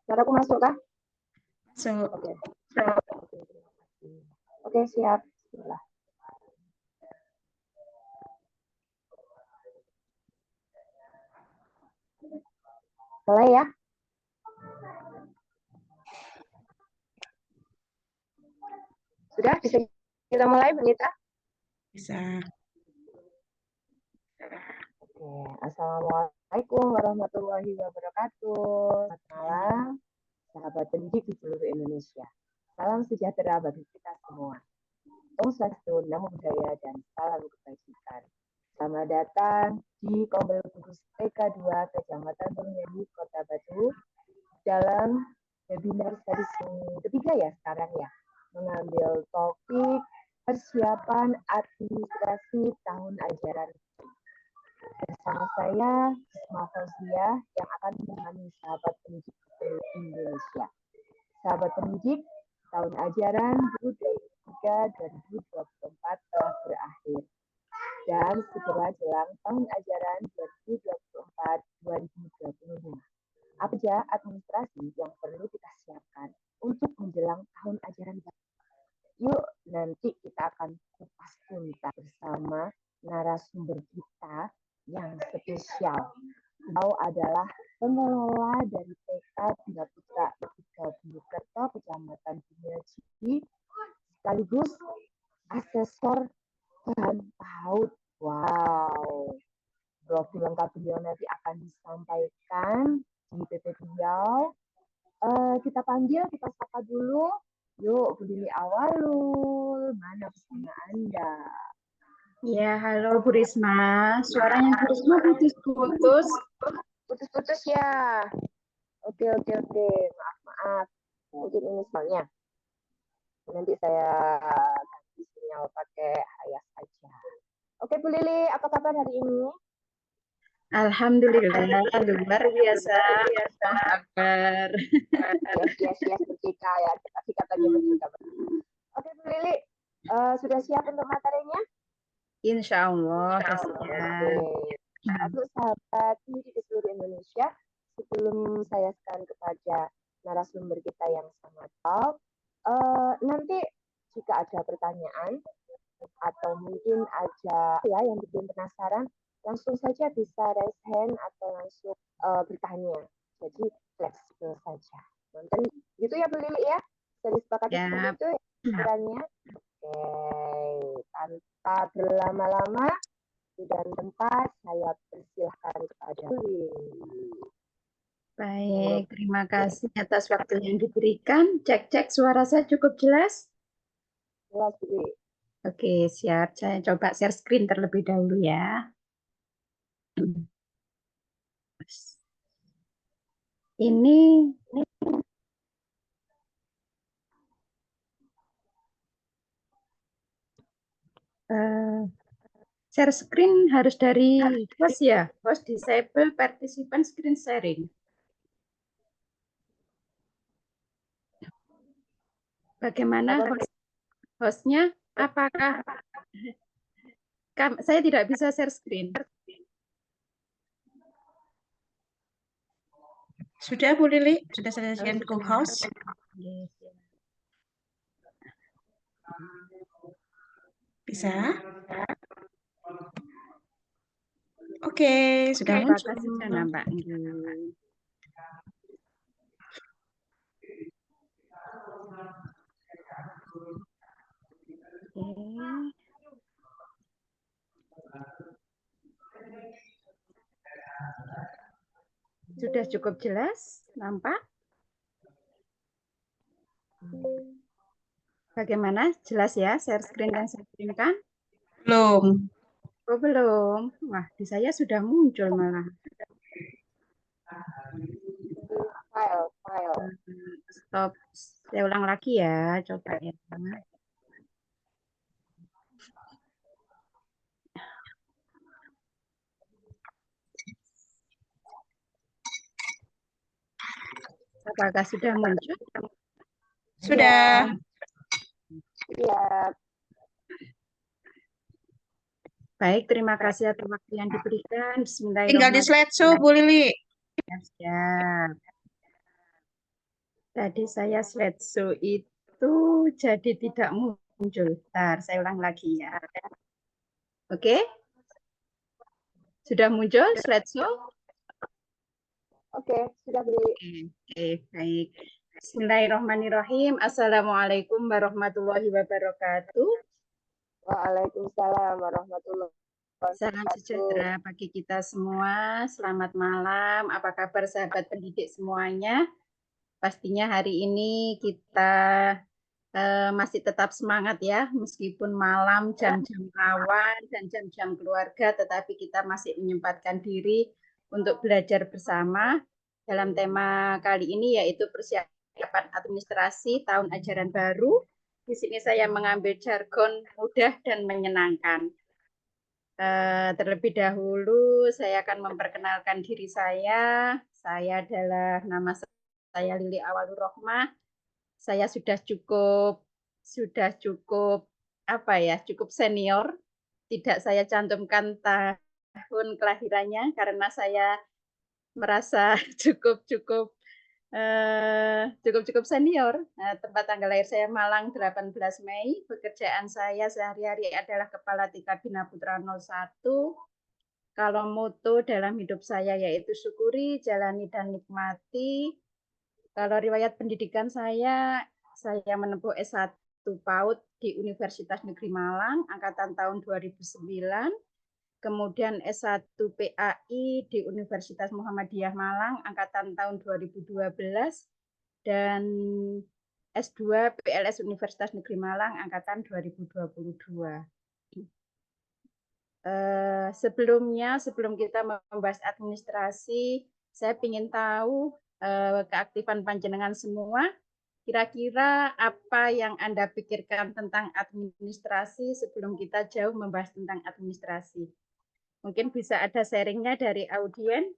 Suaraku masuk kah? Masuk. Oke. Oke, siap. Bismillah. Mulai ya. Sudah bisa kita mulai, Benita? Bisa. Oke, Assalamualaikum warahmatullahi wabarakatuh. Selamat malam, sahabat pendidik di seluruh Indonesia. Salam sejahtera bagi kita semua. Om Swastiastu, Namo Buddhaya, dan salam kebajikan. Selamat datang di Kombel Bungkus TK2 Kecamatan Permedi, Kota Batu, dalam webinar series yang ketiga ya sekarang ya, mengambil topik persiapan administrasi tahun ajaran. Bersama saya, Isma Fauziah, yang akan menemani sahabat pendidik seluruh Indonesia. Sahabat pendidik, tahun ajaran 2023-2024 telah berakhir. Dan segera jelang tahun ajaran 2024-2025. Apa saja administrasi yang perlu kita siapkan untuk menjelang tahun ajaran baru? Yuk, nanti kita akan kupas tuntas bersama narasumber kita yang spesial. Beliau adalah pengelola dari TK Bina Putra 30 Kerto, Kecamatan Bumiaji, sekaligus asesor bahan PAUD. Wow. Profil lengkap beliau nanti akan disampaikan di PP beliau. Kita panggil, kita sapa dulu. Yuk, Bu Lili Awalul, mana pesan Anda? Ya, halo Bu Risma. Suaranya Bu Risma putus-putus. Putus-putus ya. Oke. Maaf. Mungkin ini soalnya. Nanti saya ganti sinyal pakai Hayas aja. Oke, Bu Lili, apa kabar hari ini? Alhamdulillah, luar biasa. Kabar. Yes, bercita ya. Kita sikat aja bercita. Oke, Bu Lili, sudah siap untuk materinya? Insya Allah, siap. Untuk sahabat pendidik di seluruh Indonesia, sebelum saya sekarang kepada narasumber kita yang sangat top, nanti jika ada pertanyaan atau mungkin ada ya yang bikin penasaran, langsung saja bisa raise hand atau langsung bertanya. Jadi fleksibel saja. Nonton gitu ya Bu Lili ya? Bisa disepakati seperti itu ya pikirannya? Oke, tanpa berlama-lama dan tempat saya persilahkan kepada Bu Lili. Baik, terima kasih atas waktu yang diberikan. Cek suara saya cukup jelas? Jelas, Bu Lili. Oke, siap. Saya coba share screen terlebih dahulu ya. Ini share screen harus dari host ya, host disable participant screen sharing. Bagaimana hostnya? Apakah saya tidak bisa share screen? Sudah Bu Lili, sudah saya share ke host. Bisa? Oke, sudah muncul. Sudah nampak. Sudah cukup jelas, nampak? Bagaimana? Jelas ya share screen yang saya kirimkan? Belum. Oh, belum. Wah, di saya sudah muncul malah. File. Stop. Saya ulang lagi ya, coba ya. Apakah sudah muncul? Sudah. Iya. Baik, terima kasih atas waktu yang diberikan. Tinggal di slideshow, Bu Lili. Siap. Tadi saya slideshow itu jadi tidak muncul. Bentar, saya ulang lagi ya. Oke? Sudah muncul slideshow? Oke, sudah Bri. Oke, baik. Bismillahirrahmanirrahim. Assalamualaikum warahmatullahi wabarakatuh. Waalaikumsalam warahmatullahi Salam wabarakatuh. sejahtera bagi kita semua. Selamat malam. Apa kabar sahabat pendidik semuanya? Pastinya hari ini kita masih tetap semangat ya, meskipun malam, jam-jam rawan, dan jam-jam keluarga, tetapi kita masih menyempatkan diri untuk belajar bersama dalam tema kali ini, yaitu persiapan administrasi tahun ajaran baru. Di sini saya mengambil jargon mudah dan menyenangkan. Terlebih dahulu, saya akan memperkenalkan diri saya. Saya adalah nama saya Lili Awalur Rohmah. Saya sudah cukup cukup senior. Tidak saya cantumkan tahun kelahirannya karena saya merasa cukup senior. Tempat tanggal lahir saya Malang 18 Mei. Pekerjaan saya sehari-hari adalah Kepala TK Bina Putra 01. Kalau moto dalam hidup saya yaitu syukuri, jalani, dan nikmati. Kalau riwayat pendidikan saya menempuh S1 PAUD di Universitas Negeri Malang, angkatan tahun 2009. Kemudian S1 PAI di Universitas Muhammadiyah Malang, angkatan tahun 2012. Dan S2 PLS Universitas Negeri Malang, angkatan 2022. Sebelum kita membahas administrasi, saya ingin tahu keaktifan panjenengan semua. Kira-kira apa yang Anda pikirkan tentang administrasi sebelum kita jauh membahas tentang administrasi? Mungkin bisa ada sharingnya dari audien.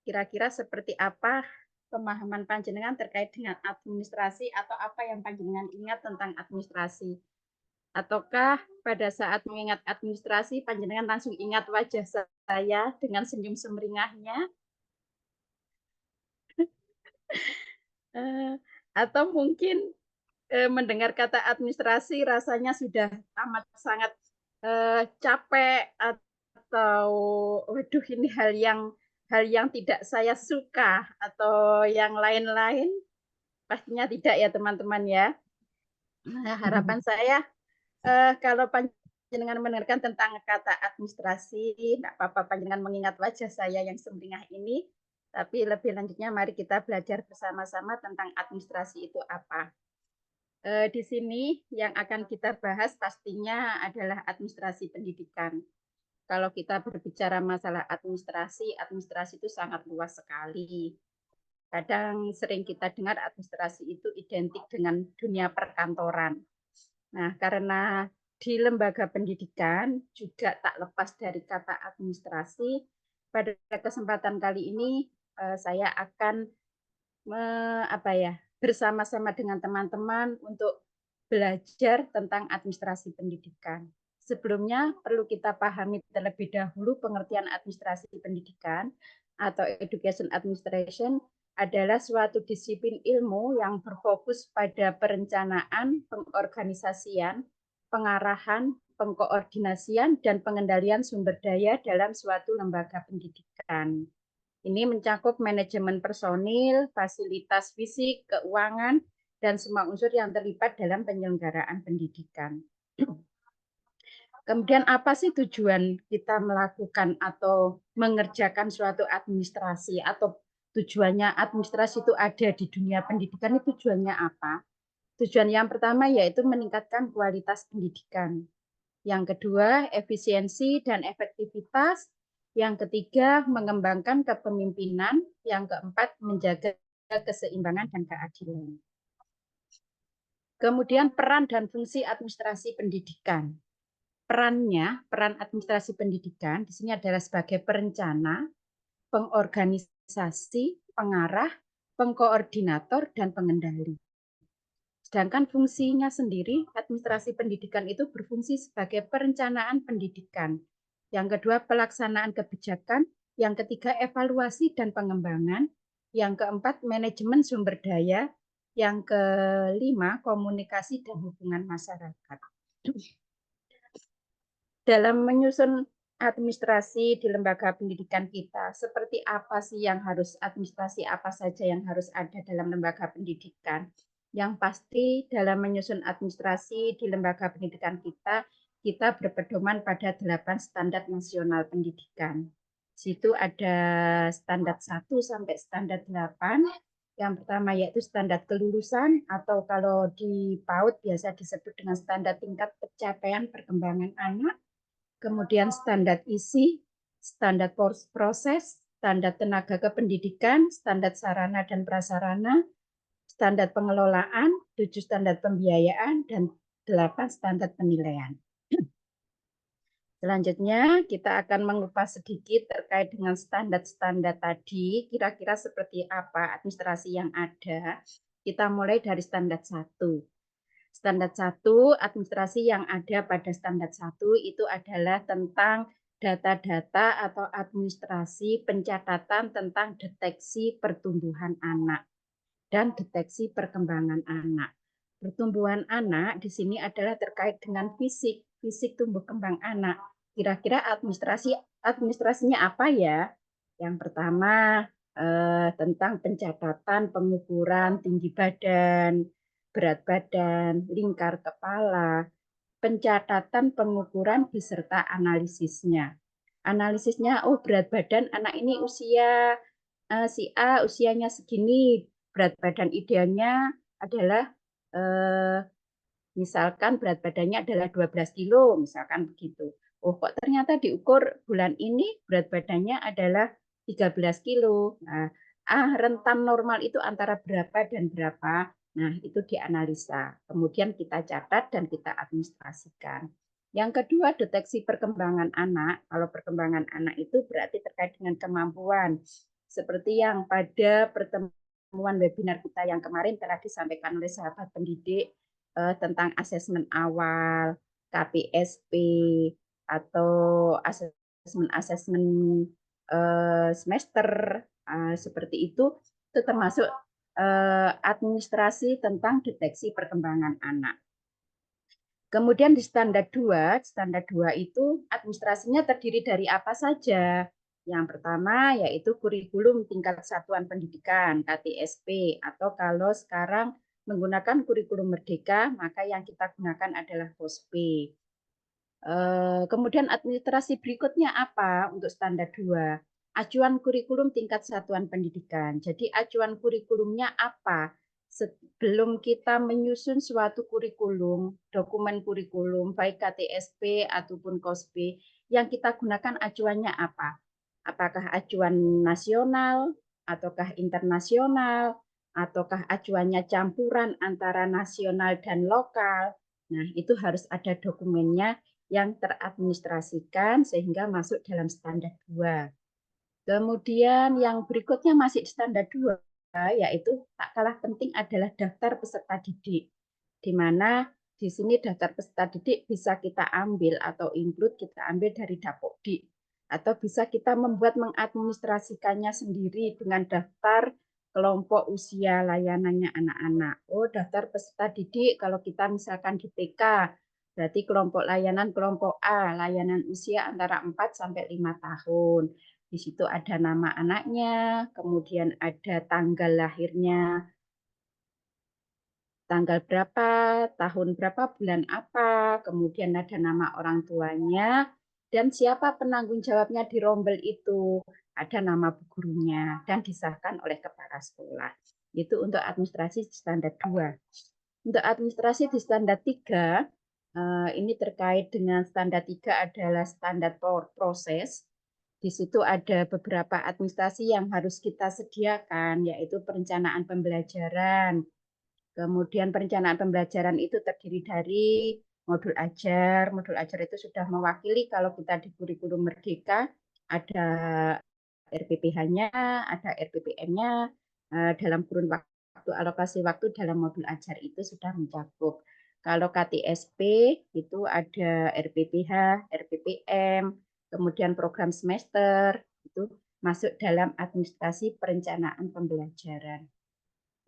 Kira-kira seperti apa pemahaman panjenengan terkait dengan administrasi atau apa yang panjenengan ingat tentang administrasi? Ataukah pada saat mengingat administrasi, panjenengan langsung ingat wajah saya dengan senyum sumringahnya? Atau mungkin mendengar kata administrasi rasanya sudah amat sangat capek atau waduh ini hal yang tidak saya suka atau yang lain-lain? Pastinya tidak ya teman-teman ya. Nah, harapan saya kalau panjenengan mendengarkan tentang kata administrasi, tidak apa-apa panjenengan mengingat wajah saya yang sumringah ini. Tapi lebih lanjutnya mari kita belajar bersama-sama tentang administrasi itu apa. Di sini yang akan kita bahas pastinya adalah administrasi pendidikan. Kalau kita berbicara masalah administrasi itu sangat luas sekali. Kadang sering kita dengar administrasi itu identik dengan dunia perkantoran. Nah, karena di lembaga pendidikan juga tak lepas dari kata administrasi, pada kesempatan kali ini saya akan bersama-sama dengan teman-teman untuk belajar tentang administrasi pendidikan. Sebelumnya perlu kita pahami terlebih dahulu pengertian administrasi pendidikan atau education administration adalah suatu disiplin ilmu yang berfokus pada perencanaan, pengorganisasian, pengarahan, pengkoordinasian, dan pengendalian sumber daya dalam suatu lembaga pendidikan. Ini mencakup manajemen personil, fasilitas fisik, keuangan, dan semua unsur yang terlibat dalam penyelenggaraan pendidikan. Kemudian apa sih tujuan kita melakukan atau mengerjakan suatu administrasi atau tujuannya administrasi itu ada di dunia pendidikan itu tujuannya apa? Tujuan yang pertama yaitu meningkatkan kualitas pendidikan. Yang kedua, efisiensi dan efektivitas. Yang ketiga, mengembangkan kepemimpinan. Yang keempat, menjaga keseimbangan dan keadilan. Kemudian peran dan fungsi administrasi pendidikan. Peran administrasi pendidikan di sini adalah sebagai perencana, pengorganisasi, pengarah, pengkoordinator, dan pengendali. Sedangkan fungsinya sendiri, administrasi pendidikan itu berfungsi sebagai perencanaan pendidikan. Yang kedua, pelaksanaan kebijakan. Yang ketiga, evaluasi dan pengembangan. Yang keempat, manajemen sumber daya. Yang kelima, komunikasi dan hubungan masyarakat. Dalam menyusun administrasi di lembaga pendidikan kita, seperti apa sih yang harus, administrasi apa saja yang harus ada dalam lembaga pendidikan? Yang pasti dalam menyusun administrasi di lembaga pendidikan kita berpedoman pada 8 standar nasional pendidikan. Di situ ada standar 1 sampai standar 8. Yang pertama yaitu standar kelulusan, atau kalau di PAUD biasa disebut dengan standar tingkat pencapaian perkembangan anak. Kemudian standar isi, standar proses, standar tenaga kependidikan, standar sarana dan prasarana, standar pengelolaan, 7 standar pembiayaan, dan 8 standar penilaian. Selanjutnya, kita akan mengupas sedikit terkait dengan standar-standar tadi, kira-kira seperti apa administrasi yang ada. Kita mulai dari standar 1. Standar 1, administrasi yang ada pada standar 1 itu adalah tentang data-data atau administrasi pencatatan tentang deteksi pertumbuhan anak dan deteksi perkembangan anak. Pertumbuhan anak di sini adalah terkait dengan fisik tumbuh kembang anak. Kira-kira administrasinya apa ya? Yang pertama tentang pencatatan, pengukuran tinggi badan, berat badan, lingkar kepala, pencatatan, pengukuran beserta analisisnya. Analisisnya, oh berat badan anak ini usia si A usianya segini, berat badan idealnya adalah misalkan berat badannya adalah 12 kilo, misalkan begitu. Oh kok ternyata diukur bulan ini berat badannya adalah 13 kilo. Nah, rentan normal itu antara berapa dan berapa. Nah, itu dianalisa. Kemudian kita catat dan kita administrasikan. Yang kedua, deteksi perkembangan anak. Kalau perkembangan anak itu berarti terkait dengan kemampuan. Seperti yang pada pertemuan webinar kita yang kemarin telah disampaikan oleh sahabat pendidik tentang asesmen awal, KPSP, atau asesmen semester, seperti itu termasuk administrasi tentang deteksi perkembangan anak. Kemudian di standar 2 itu administrasinya terdiri dari apa saja? Yang pertama yaitu kurikulum tingkat satuan pendidikan, KTSP, atau kalau sekarang menggunakan kurikulum merdeka, maka yang kita gunakan adalah KOSP. Kemudian administrasi berikutnya apa untuk standar 2? Acuan kurikulum tingkat satuan pendidikan. Jadi acuan kurikulumnya apa? Sebelum kita menyusun suatu kurikulum, dokumen kurikulum, baik KTSP ataupun KOSP, yang kita gunakan acuannya apa? Apakah acuan nasional, ataukah internasional, ataukah acuannya campuran antara nasional dan lokal? Nah, itu harus ada dokumennya yang teradministrasikan sehingga masuk dalam standar 2. Kemudian yang berikutnya masih di standar 2, yaitu tak kalah penting adalah daftar peserta didik. Di mana di sini daftar peserta didik bisa kita ambil atau include kita ambil dari Dapokdik. Atau bisa kita membuat mengadministrasikannya sendiri dengan daftar kelompok usia layanannya anak-anak. Oh, daftar peserta didik kalau kita misalkan di TK, berarti kelompok layanan kelompok A, layanan usia antara 4 sampai 5 tahun. Di situ ada nama anaknya, kemudian ada tanggal lahirnya, tanggal berapa, tahun berapa, bulan apa, kemudian ada nama orang tuanya, dan siapa penanggung jawabnya di rombel itu. Ada nama bu gurunya, dan disahkan oleh kepala sekolah. Itu untuk administrasi di standar 2. Untuk administrasi di standar 3, ini terkait dengan standar 3 adalah standar proses. Di situ ada beberapa administrasi yang harus kita sediakan, yaitu perencanaan pembelajaran. Kemudian perencanaan pembelajaran itu terdiri dari modul ajar. Modul ajar itu sudah mewakili kalau kita di kurikulum merdeka, ada RPPH-nya, ada RPPM-nya, dalam kurun waktu, alokasi waktu dalam modul ajar itu sudah mencakup. Kalau KTSP itu ada RPPH, RPPM, kemudian program semester, itu masuk dalam administrasi perencanaan pembelajaran.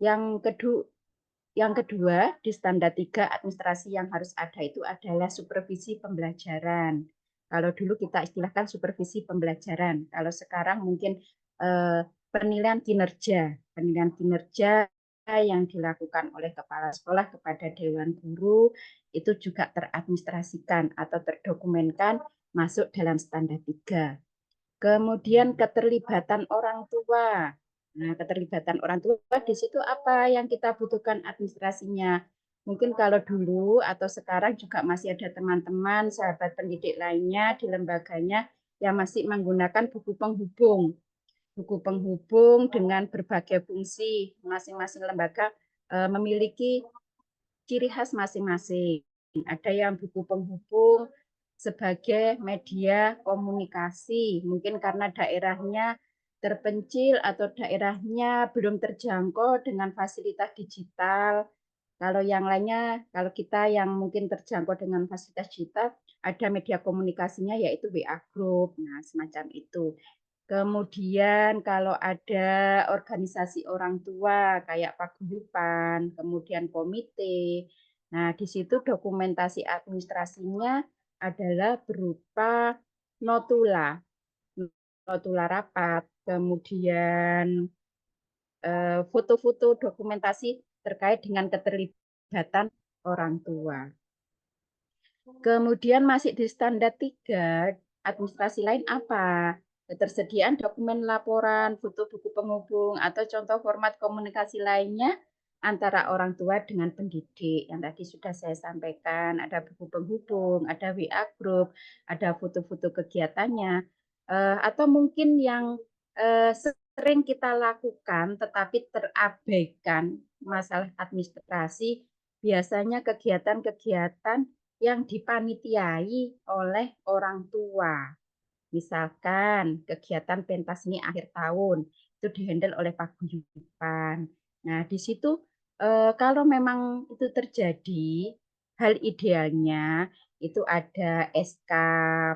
Yang kedua, di standar 3 administrasi yang harus ada itu adalah supervisi pembelajaran. Kalau dulu kita istilahkan supervisi pembelajaran, kalau sekarang mungkin penilaian kinerja yang dilakukan oleh kepala sekolah kepada dewan guru itu juga teradministrasikan atau terdokumenkan masuk dalam standar 3. Kemudian keterlibatan orang tua. Nah, keterlibatan orang tua di situ apa yang kita butuhkan administrasinya. Mungkin kalau dulu atau sekarang juga masih ada teman-teman, sahabat pendidik lainnya di lembaganya yang masih menggunakan buku penghubung. Buku penghubung dengan berbagai fungsi. Masing-masing lembaga memiliki ciri khas masing-masing. Ada yang buku penghubung sebagai media komunikasi, mungkin karena daerahnya terpencil atau daerahnya belum terjangkau dengan fasilitas digital. Kalau yang lainnya, kalau kita yang mungkin terjangkau dengan fasilitas digital, ada media komunikasinya yaitu WA Group, nah semacam itu. Kemudian kalau ada organisasi orang tua kayak paguyuban, kemudian komite. Nah, di situ dokumentasi administrasinya adalah berupa notula, notula rapat, kemudian foto-foto dokumentasi terkait dengan keterlibatan orang tua. Kemudian masih di standar 3, administrasi lain apa? Ketersediaan dokumen laporan, foto buku penghubung, atau contoh format komunikasi lainnya antara orang tua dengan pendidik. Yang tadi sudah saya sampaikan, ada buku penghubung, ada WA Group, ada foto-foto kegiatannya. Atau mungkin yang sering kita lakukan tetapi terabaikan masalah administrasi, biasanya kegiatan-kegiatan yang dipanitiai oleh orang tua. Misalkan kegiatan pentas seni akhir tahun itu dihandle oleh paguyuban. Nah, di situ kalau memang itu terjadi, hal idealnya itu ada SK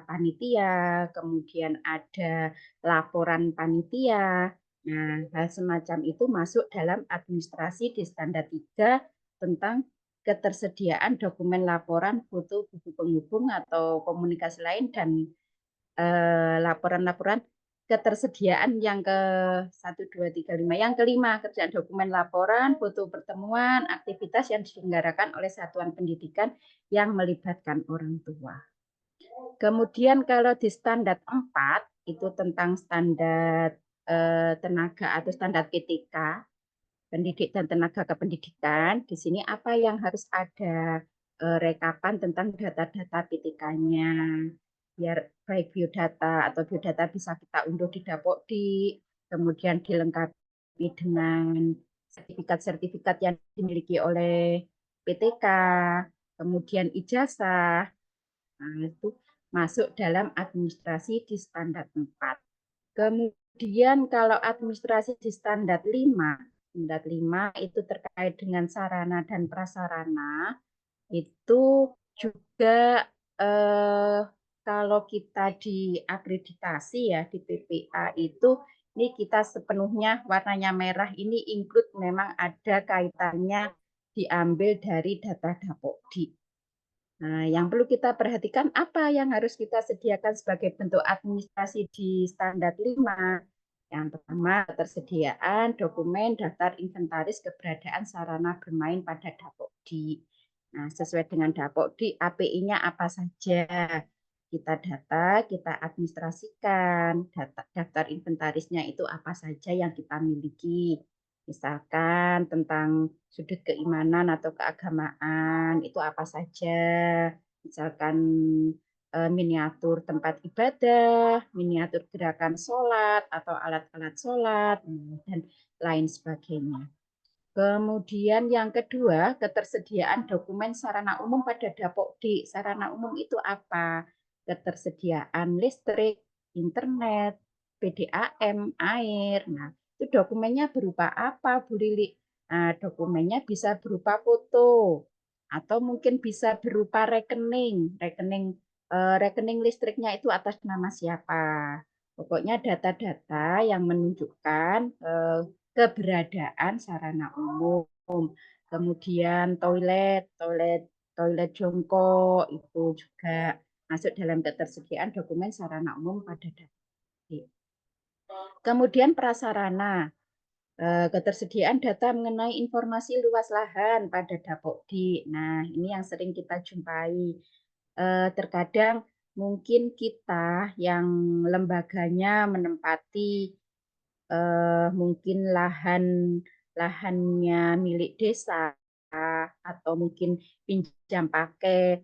panitia, kemudian ada laporan panitia. Nah, hal semacam itu masuk dalam administrasi di standar 3 tentang ketersediaan dokumen laporan, foto, buku penghubung atau komunikasi lain dan laporan-laporan ketersediaan yang ke 1, 2, 3, 5. Yang kelima, kerjaan dokumen laporan, foto pertemuan, aktivitas yang diselenggarakan oleh satuan pendidikan yang melibatkan orang tua. Kemudian kalau di standar 4, itu tentang standar tenaga atau standar PTK, pendidik dan tenaga kependidikan. Di sini apa yang harus ada? Rekapan tentang data-data PTK-nya. Biar baik biodata atau biodata bisa kita unduh di Dapokdi, kemudian dilengkapi dengan sertifikat-sertifikat yang dimiliki oleh PTK, kemudian ijazah. Nah, itu masuk dalam administrasi di standar 4. Kemudian kalau administrasi di standar 5, standar 5 itu terkait dengan sarana dan prasarana, itu juga kalau kita di akreditasi ya di PPA itu ini kita sepenuhnya warnanya merah ini include memang ada kaitannya diambil dari data Dapokdi. Nah, yang perlu kita perhatikan apa yang harus kita sediakan sebagai bentuk administrasi di standar 5. Yang pertama, ketersediaan dokumen daftar inventaris keberadaan sarana bermain pada Dapokdi. Nah, sesuai dengan Dapokdi, API-nya apa saja. Kita data, kita administrasikan. Daftar inventarisnya itu apa saja yang kita miliki. Misalkan tentang sudut keimanan atau keagamaan, itu apa saja. Misalkan miniatur tempat ibadah, miniatur gerakan sholat atau alat-alat sholat, dan lain sebagainya. Kemudian yang kedua, ketersediaan dokumen sarana umum pada Dapokdi. Sarana umum itu apa? Ketersediaan listrik, internet, PDAM, air. Nah, itu dokumennya berupa apa, Bu Lili? Nah, dokumennya bisa berupa foto atau mungkin bisa berupa rekening. Rekening listriknya itu atas nama siapa? Pokoknya data-data yang menunjukkan keberadaan sarana umum. Kemudian toilet jongkok itu juga masuk dalam ketersediaan dokumen sarana umum pada Dapodi. Kemudian prasarana, ketersediaan data mengenai informasi luas lahan pada Dapodi. Nah, ini yang sering kita jumpai. Terkadang mungkin kita yang lembaganya menempati mungkin lahannya milik desa atau mungkin pinjam pakai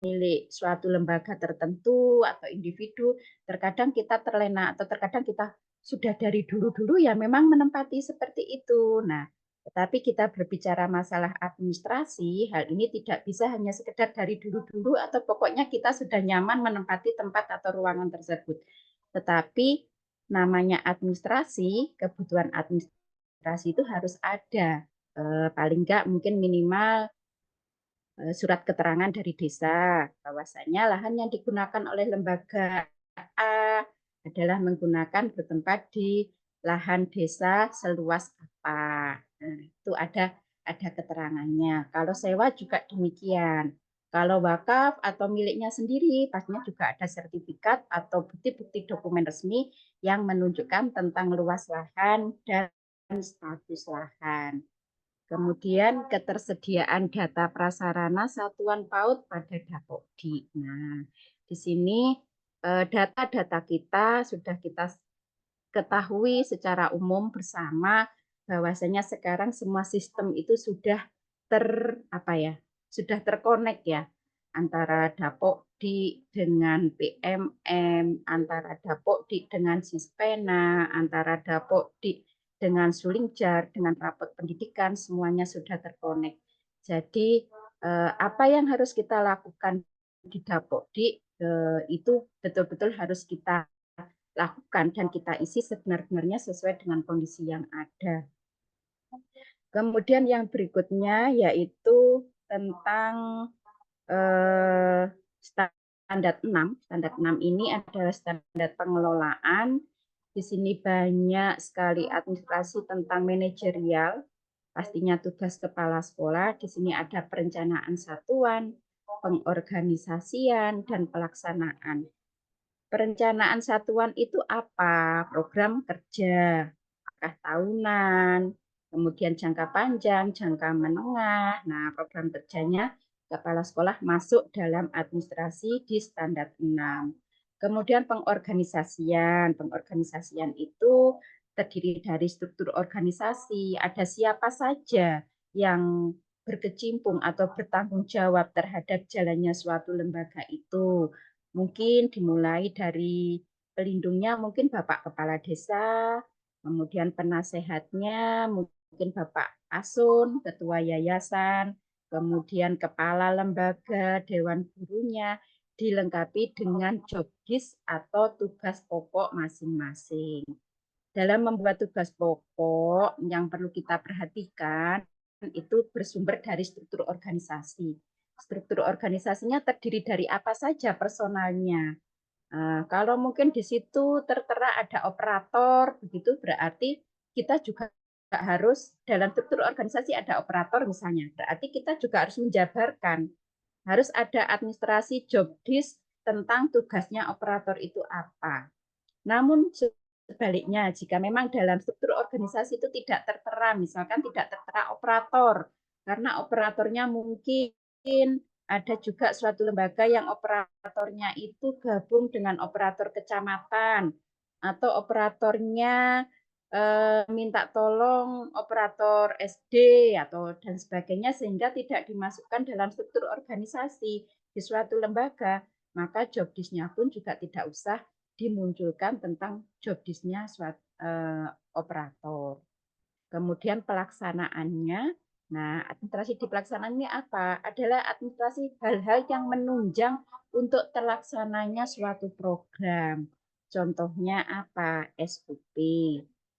milik suatu lembaga tertentu atau individu, terkadang kita terlena atau terkadang kita sudah dari dulu-dulu ya memang menempati seperti itu. Nah, tetapi kita berbicara masalah administrasi, hal ini tidak bisa hanya sekedar dari dulu-dulu atau pokoknya kita sudah nyaman menempati tempat atau ruangan tersebut. Tetapi namanya administrasi, kebutuhan administrasi itu harus ada. Paling enggak mungkin minimal surat keterangan dari desa bahwasanya lahan yang digunakan oleh lembaga A adalah menggunakan bertempat di lahan desa seluas apa. Nah, itu ada keterangannya. Kalau sewa juga demikian. Kalau wakaf atau miliknya sendiri, pastinya juga ada sertifikat atau bukti-bukti dokumen resmi yang menunjukkan tentang luas lahan dan status lahan. Kemudian ketersediaan data prasarana satuan PAUD pada Dapodi. Nah, di sini data-data kita sudah kita ketahui secara umum bersama bahwasanya sekarang semua sistem itu sudah sudah terkonek ya antara Dapodi dengan PMM, antara Dapodi dengan Sispena, antara Dapodi dengan Sulingjar, dengan rapot pendidikan, semuanya sudah terkonek. Jadi apa yang harus kita lakukan di Dapodi itu betul-betul harus kita lakukan dan kita isi sebenar-benarnya sesuai dengan kondisi yang ada. Kemudian yang berikutnya yaitu tentang standar 6. Standar 6 ini adalah standar pengelolaan. Di sini banyak sekali administrasi tentang manajerial, pastinya tugas kepala sekolah. Di sini ada perencanaan satuan, pengorganisasian, dan pelaksanaan. Perencanaan satuan itu apa? Program kerja, apakah tahunan, kemudian jangka panjang, jangka menengah. Nah, program kerjanya kepala sekolah masuk dalam administrasi di standar 6. Kemudian pengorganisasian. Pengorganisasian itu terdiri dari struktur organisasi, ada siapa saja yang berkecimpung atau bertanggung jawab terhadap jalannya suatu lembaga itu. Mungkin dimulai dari pelindungnya, mungkin Bapak Kepala Desa, kemudian penasehatnya, mungkin Bapak Asun, Ketua Yayasan, kemudian Kepala Lembaga, Dewan Gurunya, dilengkapi dengan job disk atau tugas pokok masing-masing. Dalam membuat tugas pokok yang perlu kita perhatikan, itu bersumber dari struktur organisasi. Struktur organisasinya terdiri dari apa saja personalnya. Kalau mungkin di situ tertera ada operator, begitu berarti kita juga harus dalam struktur organisasi ada operator misalnya. Berarti kita juga harus menjabarkan, harus ada administrasi job disk tentang tugasnya operator itu apa. Namun sebaliknya, jika memang dalam struktur organisasi itu tidak tertera, misalkan tidak tertera operator, karena operatornya mungkin ada juga suatu lembaga yang operatornya itu gabung dengan operator kecamatan, atau operatornya minta tolong operator SD atau dan sebagainya sehingga tidak dimasukkan dalam struktur organisasi di suatu lembaga, maka job disk-nya pun juga tidak usah dimunculkan tentang job disk-nya operator. Kemudian pelaksanaannya, nah administrasi di pelaksanaannya apa? Adalah administrasi hal-hal yang menunjang untuk terlaksananya suatu program. Contohnya apa? SOP.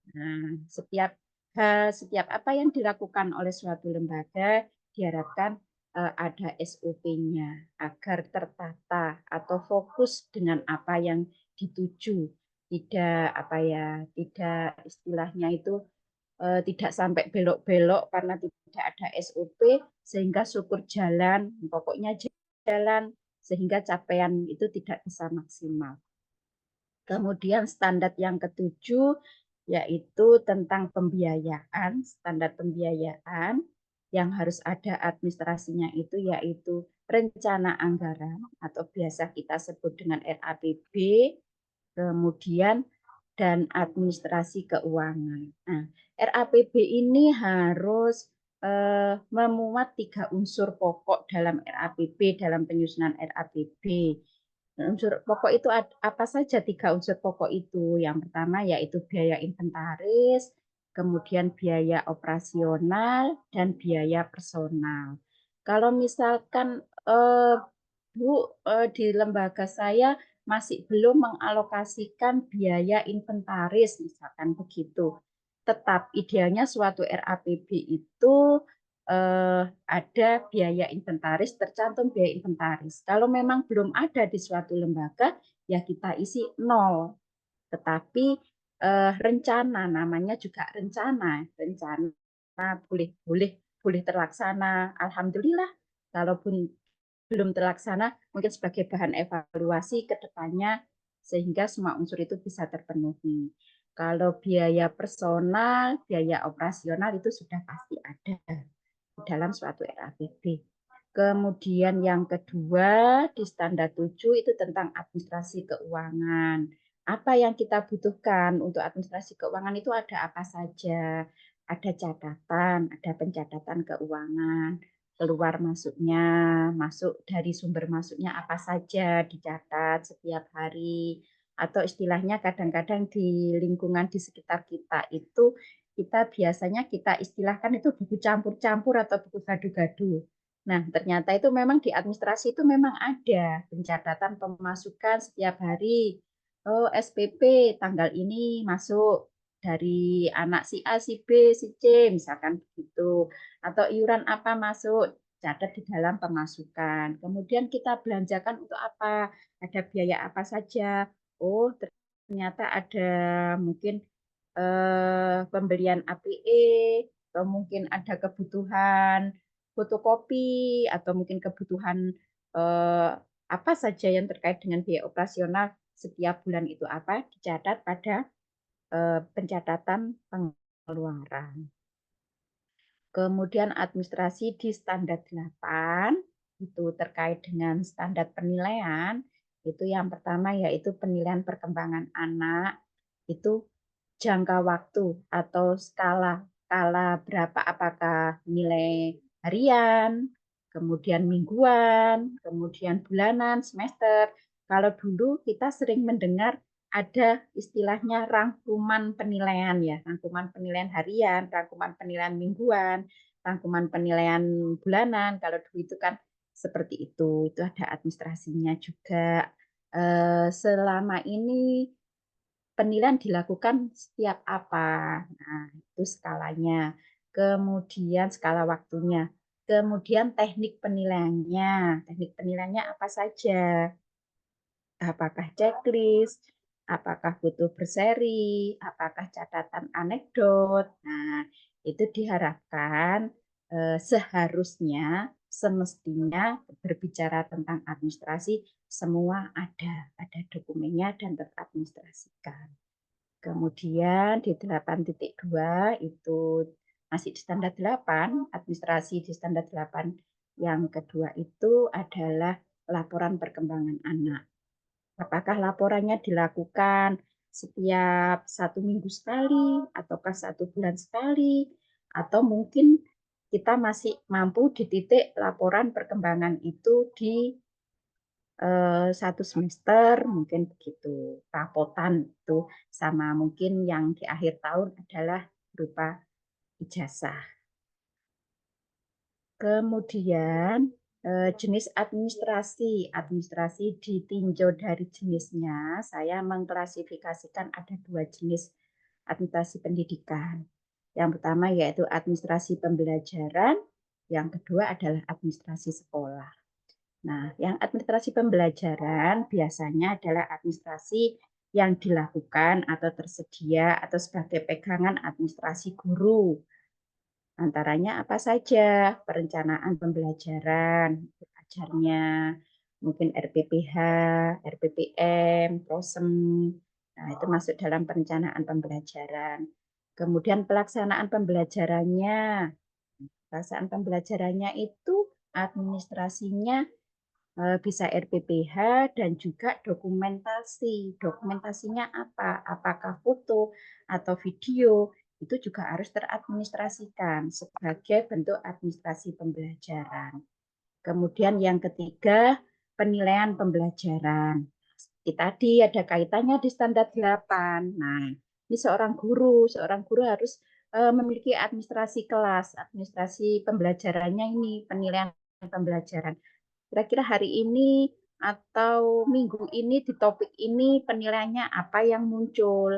Nah, setiap apa yang dilakukan oleh suatu lembaga diharapkan ada SOP-nya agar tertata atau fokus dengan apa yang dituju. tidak istilahnya itu tidak sampai belok-belok karena tidak ada SOP sehingga syukur jalan, pokoknya jalan sehingga capaian itu tidak bisa maksimal. Kemudian standar yang ketujuh yaitu tentang pembiayaan, standar pembiayaan yang harus ada administrasinya itu yaitu rencana anggaran atau biasa kita sebut dengan RAPB, kemudian dan administrasi keuangan. Nah, RAPB ini harus memuat 3 unsur pokok dalam RAPB, dalam penyusunan RAPB. Unsur pokok itu apa saja 3 unsur pokok itu? Yang pertama yaitu biaya inventaris, kemudian biaya operasional, dan biaya personal. Kalau misalkan Bu, di lembaga saya masih belum mengalokasikan biaya inventaris, misalkan begitu. Tetap idealnya suatu RAPB itu ada biaya inventaris, tercantum biaya inventaris. Kalau memang belum ada di suatu lembaga, ya kita isi 0. Tetapi rencana, namanya juga rencana boleh terlaksana. Alhamdulillah, kalaupun belum terlaksana, mungkin sebagai bahan evaluasi ke depannya sehingga semua unsur itu bisa terpenuhi. Kalau biaya personal, biaya operasional itu sudah pasti ada dalam suatu RAPB. Kemudian yang kedua di standar 7 itu tentang administrasi keuangan. Apa yang kita butuhkan untuk administrasi keuangan itu ada apa saja? Ada catatan, ada pencatatan keuangan, keluar masuknya, masuk dari sumber masuknya apa saja dicatat setiap hari, atau istilahnya kadang-kadang di lingkungan di sekitar kita itu kita biasanya kita istilahkan itu buku campur-campur atau buku gadu-gadu. Nah, ternyata itu memang di administrasi itu memang ada pencatatan pemasukan setiap hari. Oh, SPP tanggal ini masuk dari anak si A, si B, si C, misalkan begitu. Atau iuran apa masuk, catat di dalam pemasukan. Kemudian kita belanjakan untuk apa? Ada biaya apa saja? Oh, ternyata ada mungkin pembelian APE, atau mungkin ada kebutuhan fotokopi, atau mungkin kebutuhan apa saja yang terkait dengan biaya operasional setiap bulan itu apa, dicatat pada pencatatan pengeluaran. Kemudian administrasi di standar 8, itu terkait dengan standar penilaian, itu yang pertama yaitu penilaian perkembangan anak, itu jangka waktu atau skala berapa, apakah nilai harian, kemudian mingguan, kemudian bulanan, semester. Kalau dulu kita sering mendengar ada istilahnya rangkuman penilaian ya, rangkuman penilaian harian, rangkuman penilaian mingguan, rangkuman penilaian bulanan. Kalau dulu itu kan seperti itu ada administrasinya juga. Selama ini penilaian dilakukan setiap apa. Nah, itu skalanya. Kemudian skala waktunya. Kemudian teknik penilaiannya. Teknik penilaiannya apa saja? Apakah checklist? Apakah butuh berseri? Apakah catatan anekdot? Nah, itu diharapkan seharusnya, semestinya berbicara tentang administrasi, semua ada dokumennya dan teradministrasikan. Kemudian di 8.2 itu masih di standar 8, administrasi di standar 8. Yang kedua itu adalah laporan perkembangan anak. Apakah laporannya dilakukan setiap 1 minggu sekali, ataukah 1 bulan sekali, atau mungkin kita masih mampu di titik laporan perkembangan itu di 1 semester, mungkin begitu. Rapotan itu sama mungkin yang di akhir tahun adalah berupa ijazah. Kemudian jenis administrasi. Administrasi ditinjau dari jenisnya. Saya mengklasifikasikan ada 2 jenis administrasi pendidikan. Yang pertama yaitu administrasi pembelajaran, yang kedua adalah administrasi sekolah. Nah, yang administrasi pembelajaran biasanya adalah administrasi yang dilakukan atau tersedia atau sebagai pegangan administrasi guru. Antaranya apa saja? Perencanaan pembelajaran, ajarnya, mungkin RPPH, RPPM, PROSEM. Nah, itu masuk dalam perencanaan pembelajaran. Kemudian pelaksanaan pembelajarannya. Pelaksanaan pembelajarannya itu administrasinya bisa RPPH dan juga dokumentasi. Dokumentasinya apa? Apakah foto atau video? Itu juga harus teradministrasikan sebagai bentuk administrasi pembelajaran. Kemudian yang ketiga, penilaian pembelajaran. Seperti tadi ada kaitannya di standar 8. Nah, ini seorang guru harus memiliki administrasi kelas, administrasi pembelajarannya ini, penilaian pembelajaran. Kira-kira hari ini atau minggu ini di topik ini penilaiannya apa yang muncul.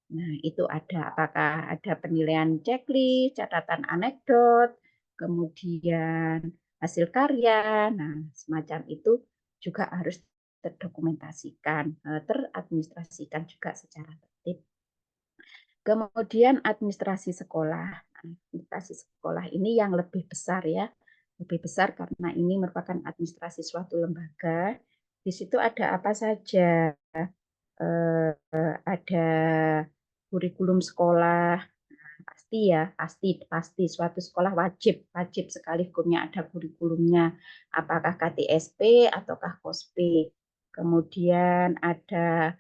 Nah, itu ada apakah ada penilaian checklist, catatan anekdot, kemudian hasil karya. Nah, semacam itu juga harus terdokumentasikan, teradministrasikan juga secara tertib. Kemudian administrasi sekolah. Administrasi sekolah ini yang lebih besar ya, lebih besar karena ini merupakan administrasi suatu lembaga. Di situ ada apa saja? Ada kurikulum sekolah, pasti ya, pasti suatu sekolah wajib sekali hukumnya ada kurikulumnya. Apakah KTSP ataukah KOSP. Kemudian ada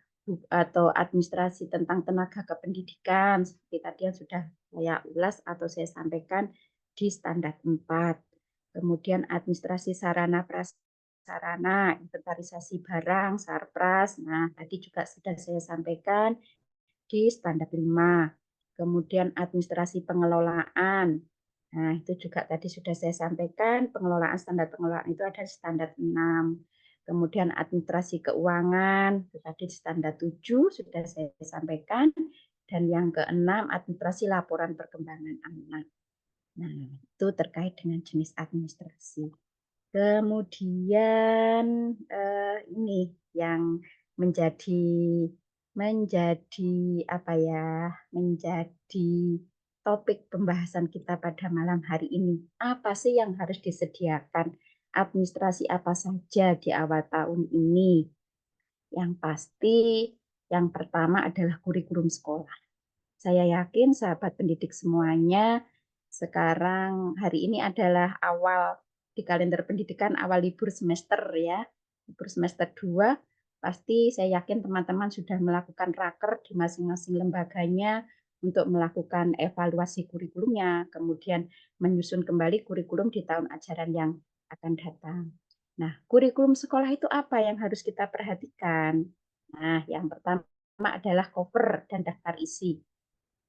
atau administrasi tentang tenaga kependidikan seperti tadi yang sudah saya ulas atau saya sampaikan di standar 4. Kemudian administrasi sarana prasarana, inventarisasi barang, sarpras. Nah, tadi juga sudah saya sampaikan di standar 5. Kemudian administrasi pengelolaan. Nah, itu juga tadi sudah saya sampaikan, pengelolaan standar pengelolaan itu ada di standar 6. Kemudian administrasi keuangan, itu tadi di standar 7 sudah saya sampaikan. Dan yang keenam, administrasi laporan perkembangan anak. Nah, itu terkait dengan jenis administrasi. Kemudian ini yang menjadi apa ya? Menjadi topik pembahasan kita pada malam hari ini. Apa sih yang harus disediakan? Administrasi apa saja di awal tahun ini? Yang pasti yang pertama adalah kurikulum sekolah. Saya yakin sahabat pendidik semuanya sekarang hari ini adalah awal di kalender pendidikan awal libur semester ya. Libur semester 2 pasti saya yakin teman-teman sudah melakukan raker di masing-masing lembaganya untuk melakukan evaluasi kurikulumnya, kemudian menyusun kembali kurikulum di tahun ajaran yang akan datang. Nah, kurikulum sekolah itu apa yang harus kita perhatikan? Nah, yang pertama adalah cover dan daftar isi.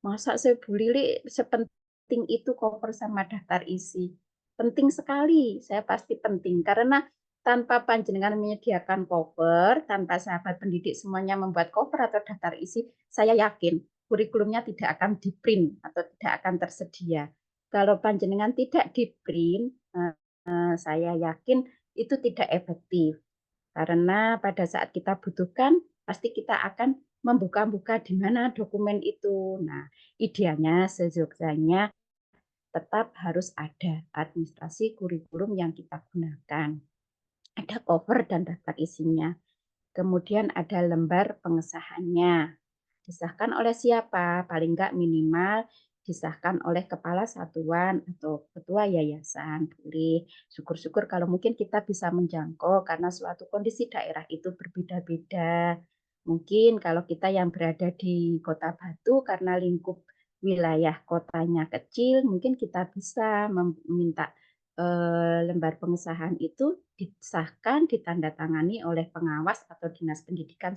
Masa sih Bu Lili sepenting itu cover sama daftar isi? Penting sekali, saya pasti penting. Karena tanpa panjenengan menyediakan cover, tanpa sahabat pendidik semuanya membuat cover atau daftar isi, saya yakin kurikulumnya tidak akan di-print atau tidak akan tersedia. Kalau panjenengan tidak di-print, saya yakin itu tidak efektif. Karena pada saat kita butuhkan, pasti kita akan membuka-buka di mana dokumen itu. Nah, idealnya seyogyanya tetap harus ada administrasi kurikulum yang kita gunakan. Ada cover dan daftar isinya. Kemudian ada lembar pengesahannya. Disahkan oleh siapa? Paling enggak minimal disahkan oleh kepala satuan atau ketua yayasan. Boleh. Syukur-syukur kalau mungkin kita bisa menjangkau karena suatu kondisi daerah itu berbeda-beda. Mungkin kalau kita yang berada di Kota Batu karena lingkup wilayah kotanya kecil, mungkin kita bisa meminta lembar pengesahan itu disahkan, ditandatangani oleh pengawas atau dinas pendidikan